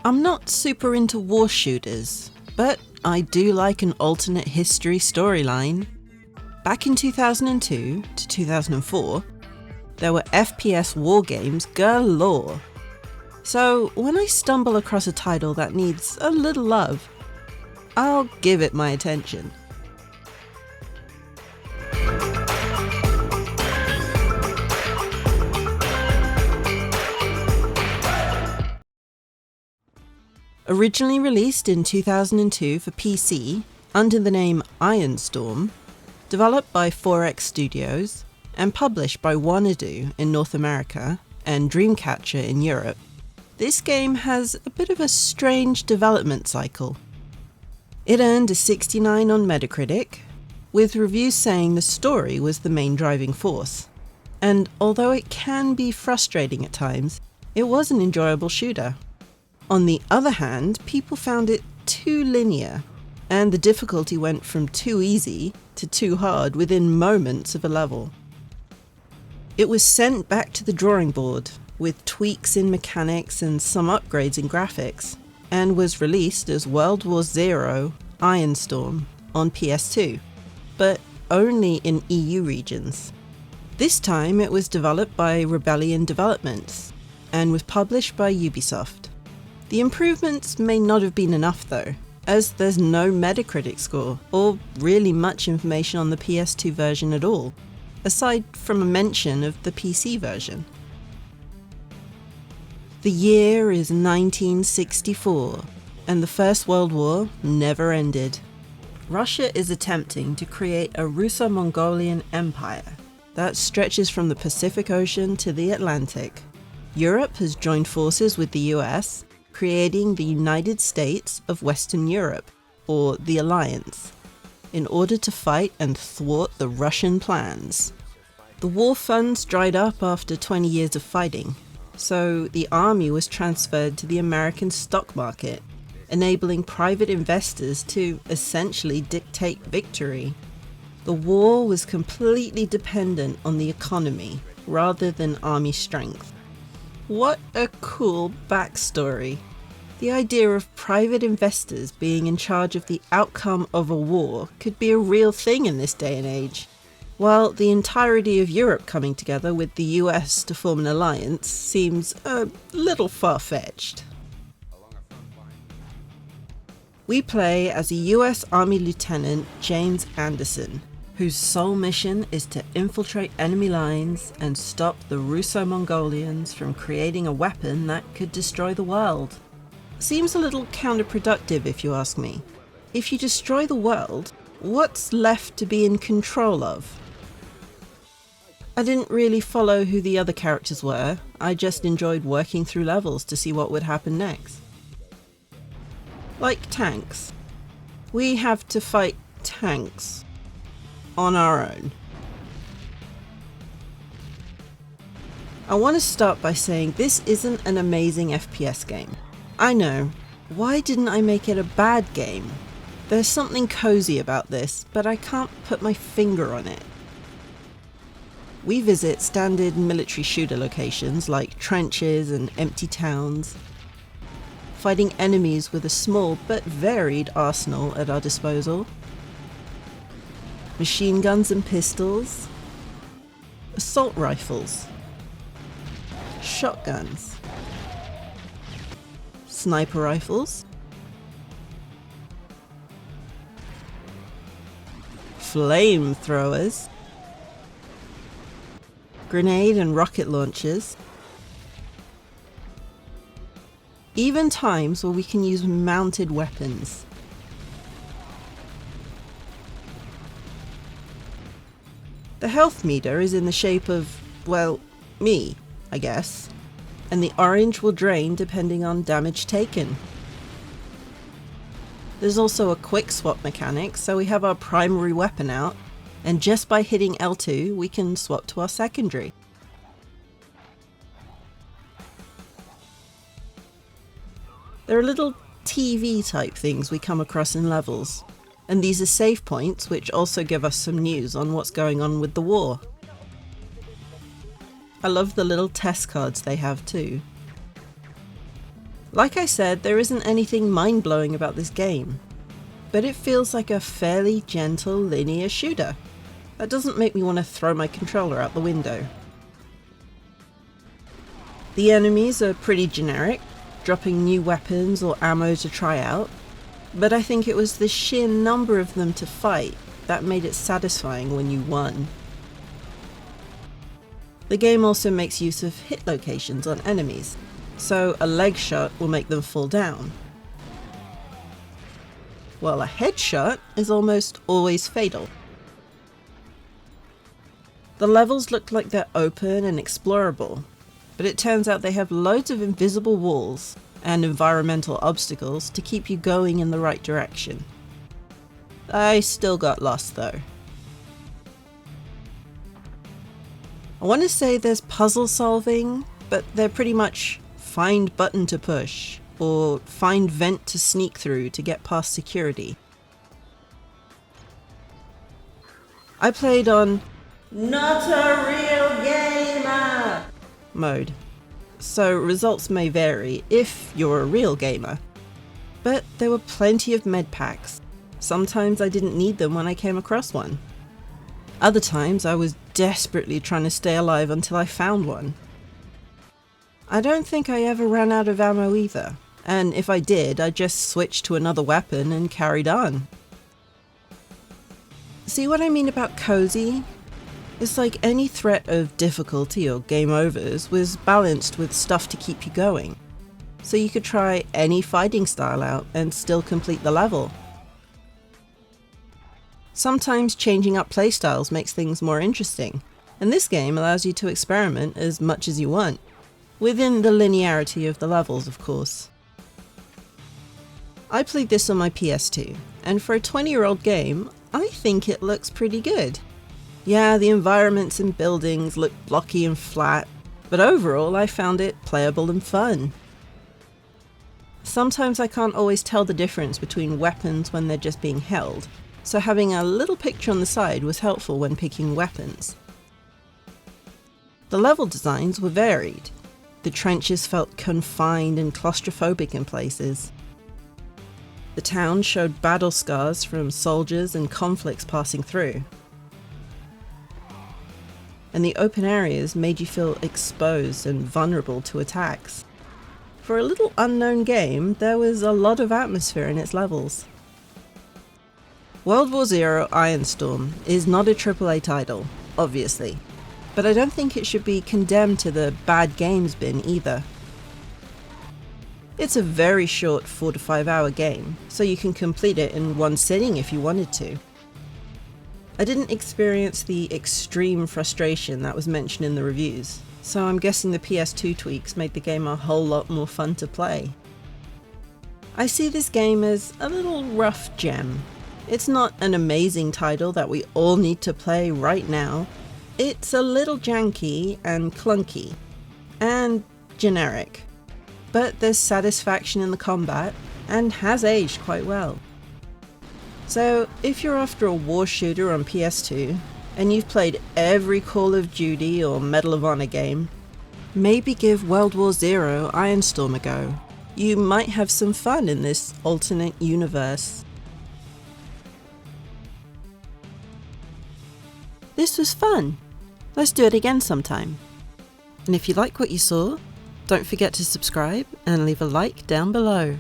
I'm not super into war shooters, but I do like an alternate history storyline. Back in 2002 to 2004, there were FPS war games galore. So when I stumble across a title that needs a little love, I'll give it my attention. Originally released in 2002 for PC under the name Ironstorm, developed by 4X Studios and published by Wanadu in North America and Dreamcatcher in Europe, this game has a bit of a strange development cycle. It earned a 69 on Metacritic, with reviews saying the story was the main driving force. And although it can be frustrating at times, it was an enjoyable shooter. On the other hand, people found it too linear, and the difficulty went from too easy to too hard within moments of a level. It was sent back to the drawing board, with tweaks in mechanics and some upgrades in graphics, and was released as World War Zero Ironstorm on PS2, but only in EU regions. This time it was developed by Rebellion Developments, and was published by Ubisoft. The improvements may not have been enough though, as there's no Metacritic score, or really much information on the PS2 version at all, aside from a mention of the PC version. The year is 1964, and the First World War never ended. Russia is attempting to create a Russo-Mongolian empire that stretches from the Pacific Ocean to the Atlantic. Europe has joined forces with the US, creating the United States of Western Europe, or the Alliance, in order to fight and thwart the Russian plans. The war funds dried up after 20 years of fighting, so the army was transferred to the American stock market, enabling private investors to essentially dictate victory. The war was completely dependent on the economy rather than army strength. What a cool backstory. The idea of private investors being in charge of the outcome of a war could be a real thing in this day and age, while the entirety of Europe coming together with the US to form an alliance seems a little far-fetched. We play as a US Army Lieutenant James Anderson, whose sole mission is to infiltrate enemy lines and stop the Russo-Mongolians from creating a weapon that could destroy the world. Seems a little counterproductive if you ask me. If you destroy the world, what's left to be in control of? I didn't really follow who the other characters were, I just enjoyed working through levels to see what would happen next. Like tanks. We have to fight tanks on our own. I want to start by saying this isn't an amazing FPS game. I know, why didn't I make it a bad game? There's something cozy about this, but I can't put my finger on it. We visit standard military shooter locations like trenches and empty towns, fighting enemies with a small but varied arsenal at our disposal. Machine guns and pistols, assault rifles, shotguns, sniper rifles, flamethrowers, grenade and rocket launchers, even times where we can use mounted weapons. The health meter is in the shape of, well, me, I guess, and the orange will drain depending on damage taken. There's also a quick swap mechanic, so we have our primary weapon out, and just by hitting L2 we can swap to our secondary. There are little TV type things we come across in levels, and these are save points which also give us some news on what's going on with the war. I love the little test cards they have too. Like I said, there isn't anything mind-blowing about this game, but it feels like a fairly gentle linear shooter. That doesn't make me want to throw my controller out the window. The enemies are pretty generic, dropping new weapons or ammo to try out, but I think it was the sheer number of them to fight that made it satisfying when you won. The game also makes use of hit locations on enemies, so a leg shot will make them fall down, while a headshot is almost always fatal. The levels look like they're open and explorable, but it turns out they have loads of invisible walls and environmental obstacles to keep you going in the right direction. I still got lost though. I want to say there's puzzle solving, but they're pretty much find button to push, or find vent to sneak through to get past security. I played on Not a Real Gamer mode, so results may vary if you're a real gamer. But there were plenty of med packs. Sometimes I didn't need them when I came across one. Other times I was desperately trying to stay alive until I found one. I don't think I ever ran out of ammo either, and if I did, I just switched to another weapon and carried on. See what I mean about cozy? It's like any threat of difficulty or game overs was balanced with stuff to keep you going, so you could try any fighting style out and still complete the level. Sometimes changing up playstyles makes things more interesting, and this game allows you to experiment as much as you want, within the linearity of the levels, of course. I played this on my PS2, and for a 20-year-old game, I think it looks pretty good. Yeah, the environments and buildings look blocky and flat, but overall I found it playable and fun. Sometimes I can't always tell the difference between weapons when they're just being held, so having a little picture on the side was helpful when picking weapons. The level designs were varied. The trenches felt confined and claustrophobic in places. The town showed battle scars from soldiers and conflicts passing through. And the open areas made you feel exposed and vulnerable to attacks. For a little unknown game, there was a lot of atmosphere in its levels. World War Z Iron Storm is not a AAA title, obviously, but I don't think it should be condemned to the bad games bin either. It's a very short 4 to 5 hour game, so you can complete it in one sitting if you wanted to. I didn't experience the extreme frustration that was mentioned in the reviews, so I'm guessing the PS2 tweaks made the game a whole lot more fun to play. I see this game as a little rough gem. It's not an amazing title that we all need to play right now. It's a little janky and clunky, and generic, but there's satisfaction in the combat, and has aged quite well. So if you're after a war shooter on PS2, and you've played every Call of Duty or Medal of Honor game, maybe give World War Z Iron Storm a go. You might have some fun in this alternate universe. This was fun. Let's do it again sometime. And if you like what you saw, don't forget to subscribe and leave a like down below.